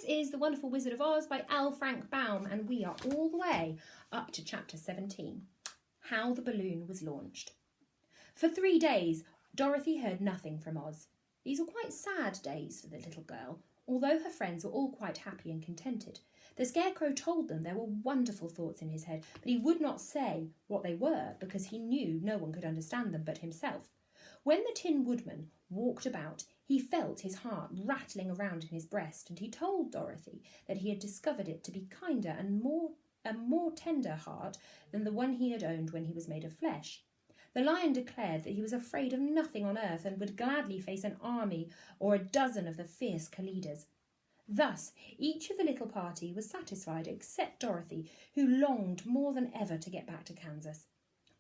This is The Wonderful Wizard of Oz by L. Frank Baum, and we are all the way up to chapter 17, How the Balloon Was Launched. For 3 days, Dorothy heard nothing from Oz. These were quite sad days for the little girl, although her friends were all quite happy and contented. The Scarecrow told them there were wonderful thoughts in his head, but he would not say what they were because he knew no one could understand them but himself. When the Tin Woodman walked about, he felt his heart rattling around in his breast, and he told Dorothy that he had discovered it to be kinder and a more tender heart than the one he had owned when he was made of flesh. The Lion declared that he was afraid of nothing on earth and would gladly face an army or a dozen of the fierce Kalidas. Thus, each of the little party was satisfied except Dorothy, who longed more than ever to get back to Kansas.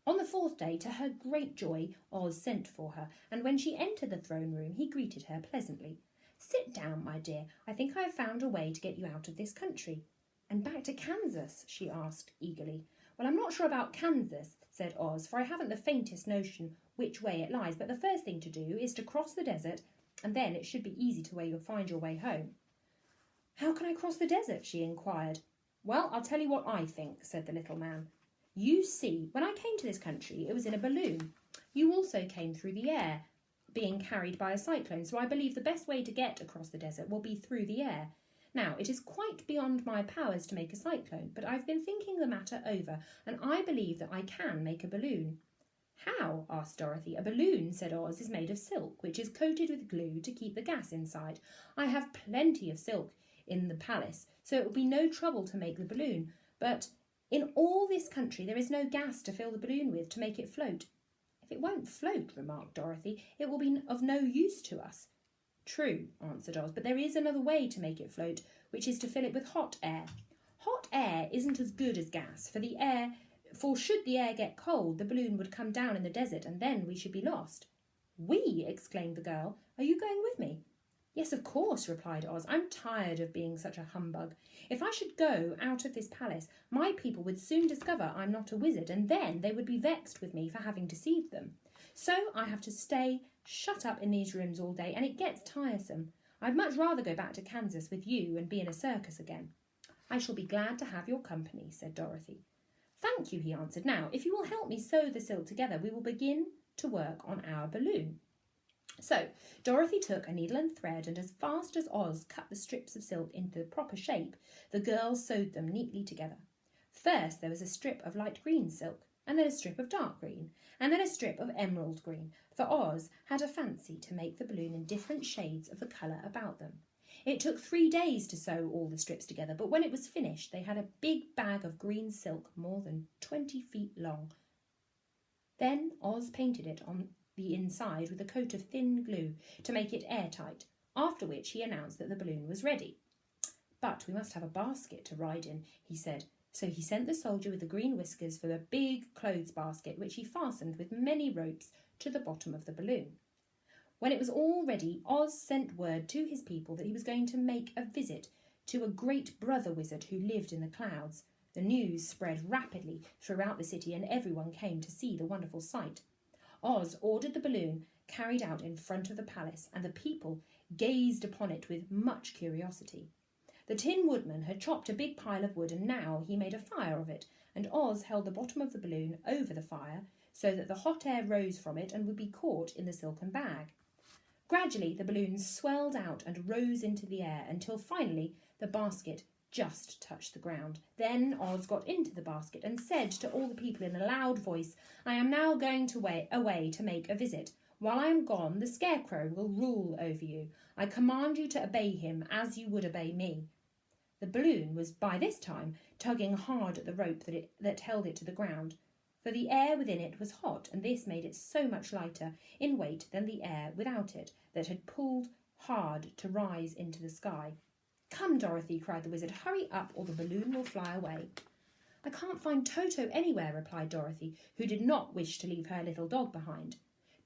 On the 4th day, to her great joy, Oz sent for her, and when she entered the throne room, he greeted her pleasantly. "Sit down, my dear. I think I have found a way to get you out of this country." "And back to Kansas?" she asked eagerly. "Well, I'm not sure about Kansas," said Oz, "for I haven't the faintest notion which way it lies, but the first thing to do is to cross the desert, and then it should be easy to find your way home." "How can I cross the desert?" she inquired. "Well, I'll tell you what I think," said the little man. "You see, when I came to this country, it was in a balloon. You also came through the air, being carried by a cyclone, so I believe the best way to get across the desert will be through the air. Now, it is quite beyond my powers to make a cyclone, but I've been thinking the matter over, and I believe that I can make a balloon." "How?" asked Dorothy. "A balloon," said Oz, "is made of silk, which is coated with glue to keep the gas inside. I have plenty of silk in the palace, so it will be no trouble to make the balloon, but in all this country there is no gas to fill the balloon with to make it float." "If it won't float," remarked Dorothy, "it will be of no use to us." "True," answered Oz, "but there is another way to make it float, which is to fill it with hot air. Hot air isn't as good as gas, for should the air get cold, the balloon would come down in the desert, and then we should be lost." "We?" exclaimed the girl. "Are you going with me?" "Yes, of course," replied Oz. "I'm tired of being such a humbug. If I should go out of this palace, my people would soon discover I'm not a wizard, and then they would be vexed with me for having deceived them. So I have to stay shut up in these rooms all day, and it gets tiresome. I'd much rather go back to Kansas with you and be in a circus again." "I shall be glad to have your company," said Dorothy. "Thank you," he answered. "Now, if you will help me sew the silk together, we will begin to work on our balloon." So Dorothy took a needle and thread, and as fast as Oz cut the strips of silk into the proper shape, the girls sewed them neatly together. First there was a strip of light green silk, and then a strip of dark green, and then a strip of emerald green, for Oz had a fancy to make the balloon in different shades of the colour about them. It took 3 days to sew all the strips together, but when it was finished they had a big bag of green silk more than 20 feet long. Then Oz painted it on the inside with a coat of thin glue to make it airtight, after which he announced that the balloon was ready. "But we must have a basket to ride in," he said, so he sent the soldier with the green whiskers for a big clothes basket, which he fastened with many ropes to the bottom of the balloon. When it was all ready, Oz sent word to his people that he was going to make a visit to a great brother wizard who lived in the clouds. The news spread rapidly throughout the city, and everyone came to see the wonderful sight. Oz ordered the balloon carried out in front of the palace, and the people gazed upon it with much curiosity. The Tin Woodman had chopped a big pile of wood, and now he made a fire of it, and Oz held the bottom of the balloon over the fire so that the hot air rose from it and would be caught in the silken bag. Gradually the balloon swelled out and rose into the air until finally the basket just touched the ground. Then Oz got into the basket and said to all the people in a loud voice, "I am now going away to make a visit. While I am gone, the Scarecrow will rule over you. I command you to obey him as you would obey me." The balloon was by this time tugging hard at the rope that held it to the ground, for the air within it was hot, and this made it so much lighter in weight than the air without it that had pulled hard to rise into the sky. "Come, Dorothy," cried the wizard, "hurry up or the balloon will fly away." "I can't find Toto anywhere," replied Dorothy, who did not wish to leave her little dog behind.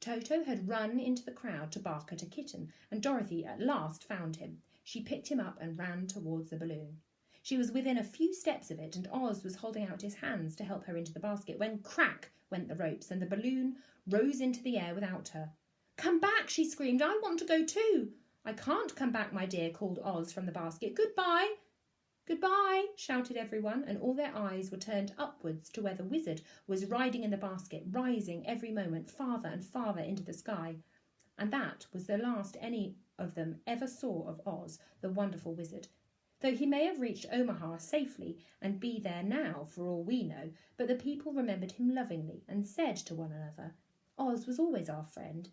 Toto had run into the crowd to bark at a kitten, and Dorothy at last found him. She picked him up and ran towards the balloon. She was within a few steps of it, and Oz was holding out his hands to help her into the basket, when crack went the ropes, and the balloon rose into the air without her. "Come back," she screamed. "I want to go too." "I can't come back, my dear," called Oz from the basket. "Goodbye!" "Goodbye!" shouted everyone, and all their eyes were turned upwards to where the wizard was riding in the basket, rising every moment farther and farther into the sky. And that was the last any of them ever saw of Oz, the wonderful wizard. Though he may have reached Omaha safely and be there now for all we know, but the people remembered him lovingly and said to one another, "Oz was always our friend.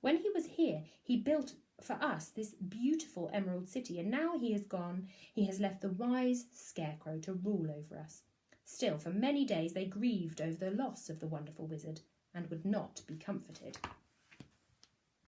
When he was here, he built for us this beautiful Emerald City, and now he has gone, he has left the wise Scarecrow to rule over us." Still, for many days they grieved over the loss of the wonderful wizard and would not be comforted.